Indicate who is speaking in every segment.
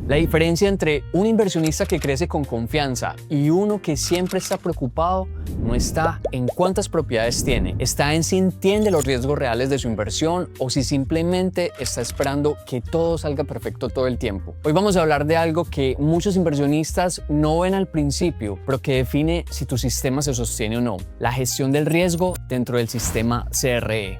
Speaker 1: La diferencia entre un inversionista que crece con confianza y uno que siempre está preocupado no está en cuántas propiedades tiene, está en si entiende los riesgos reales de su inversión o si simplemente está esperando que todo salga perfecto todo el tiempo. Hoy vamos a hablar de algo que muchos inversionistas no ven al principio, pero que define si tu sistema se sostiene o no: la gestión del riesgo dentro del sistema CRE.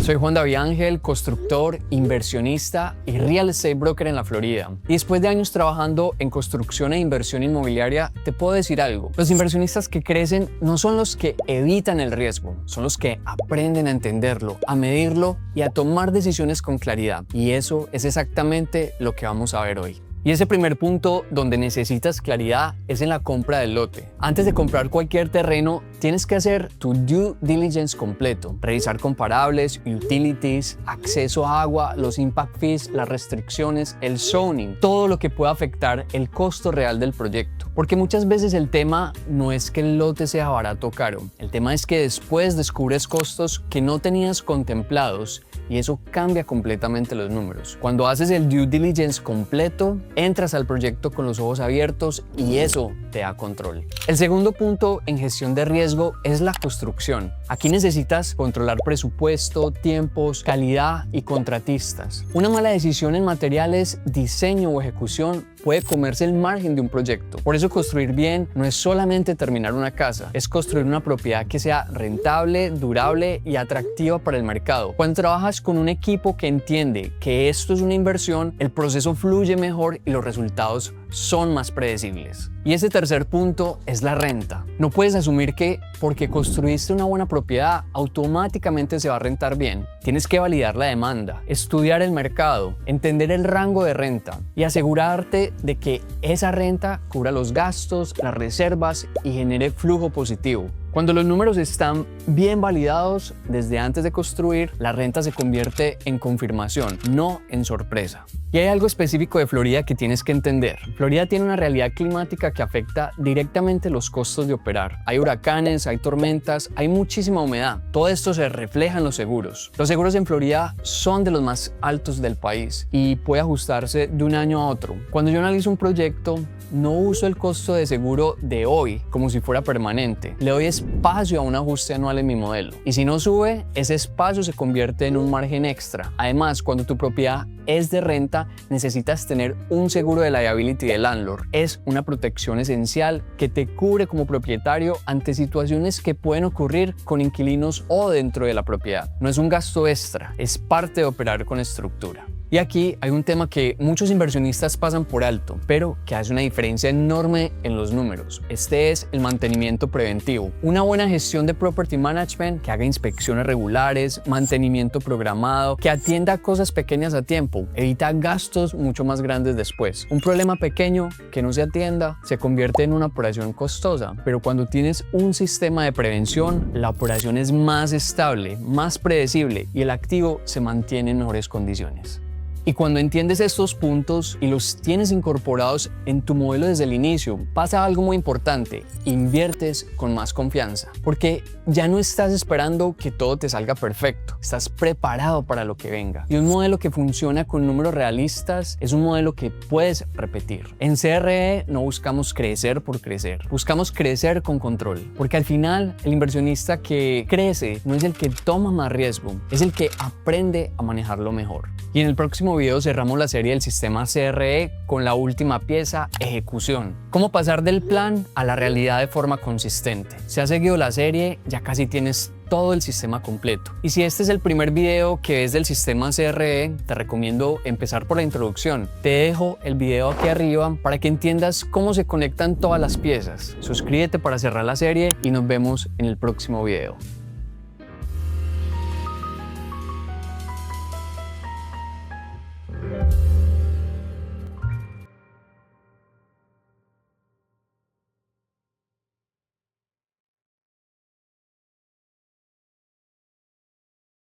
Speaker 1: Soy Juan David Ángel, constructor, inversionista y real estate broker en la Florida. Y después de años trabajando en construcción e inversión inmobiliaria, te puedo decir algo: los inversionistas que crecen no son los que evitan el riesgo, son los que aprenden a entenderlo, a medirlo y a tomar decisiones con claridad. Y eso es exactamente lo que vamos a ver hoy. Y ese primer punto donde necesitas claridad es en la compra del lote. Antes de comprar cualquier terreno, tienes que hacer tu due diligence completo. Revisar comparables, utilities, acceso a agua, los impact fees, las restricciones, el zoning, todo lo que pueda afectar el costo real del proyecto. Porque muchas veces el tema no es que el lote sea barato o caro. El tema es que después descubres costos que no tenías contemplados y eso cambia completamente los números. Cuando haces el due diligence completo, entras al proyecto con los ojos abiertos y eso te da control. El segundo punto en gestión de riesgo es la construcción. Aquí necesitas controlar presupuesto, tiempos, calidad y contratistas. Una mala decisión en materiales, diseño o ejecución puede comerse el margen de un proyecto. Por eso construir bien no es solamente terminar una casa, es construir una propiedad que sea rentable, durable y atractiva para el mercado. Cuando trabajas con un equipo que entiende que esto es una inversión, el proceso fluye mejor y los resultados son más predecibles. Y ese tercer punto es la renta. No puedes asumir que porque construiste una buena propiedad automáticamente se va a rentar bien. Tienes que validar la demanda, estudiar el mercado, entender el rango de renta y asegurarte de que esa renta cubra los gastos, las reservas y genere flujo positivo. Cuando los números están bien validados desde antes de construir, la renta se convierte en confirmación, no en sorpresa. Y hay algo específico de Florida que tienes que entender. Florida tiene una realidad climática que afecta directamente los costos de operar. Hay huracanes, hay tormentas, hay muchísima humedad. Todo esto se refleja en los seguros. Los seguros en Florida son de los más altos del país y puede ajustarse de un año a otro. Cuando yo analizo un proyecto, no uso el costo de seguro de hoy como si fuera permanente. Le doy espacio a un ajuste anual en mi modelo. Y si no sube, ese espacio se convierte en un margen extra. Además, cuando tu propiedad es de renta, necesitas tener un seguro de liability del landlord. Es una protección esencial que te cubre como propietario ante situaciones que pueden ocurrir con inquilinos o dentro de la propiedad. No es un gasto extra, es parte de operar con estructura. Y aquí hay un tema que muchos inversionistas pasan por alto, pero que hace una diferencia enorme en los números. Este es el mantenimiento preventivo. Una buena gestión de property management que haga inspecciones regulares, mantenimiento programado, que atienda a cosas pequeñas a tiempo, evita gastos mucho más grandes después. Un problema pequeño que no se atienda se convierte en una operación costosa, pero cuando tienes un sistema de prevención, la operación es más estable, más predecible y el activo se mantiene en mejores condiciones. Y cuando entiendes estos puntos y los tienes incorporados en tu modelo desde el inicio, pasa algo muy importante: inviertes con más confianza, porque ya no estás esperando que todo te salga perfecto, estás preparado para lo que venga. Y un modelo que funciona con números realistas es un modelo que puedes repetir. En CRE no buscamos crecer por crecer, buscamos crecer con control, porque al final el inversionista que crece no es el que toma más riesgo, es el que aprende a manejarlo mejor. Y en el próximo video cerramos la serie del sistema CRE con la última pieza: ejecución. Cómo pasar del plan a la realidad de forma consistente. Si has seguido la serie, ya casi tienes todo el sistema completo. Y si este es el primer video que ves del sistema CRE, te recomiendo empezar por la introducción. Te dejo el video aquí arriba para que entiendas cómo se conectan todas las piezas. Suscríbete para cerrar la serie y nos vemos en el próximo video.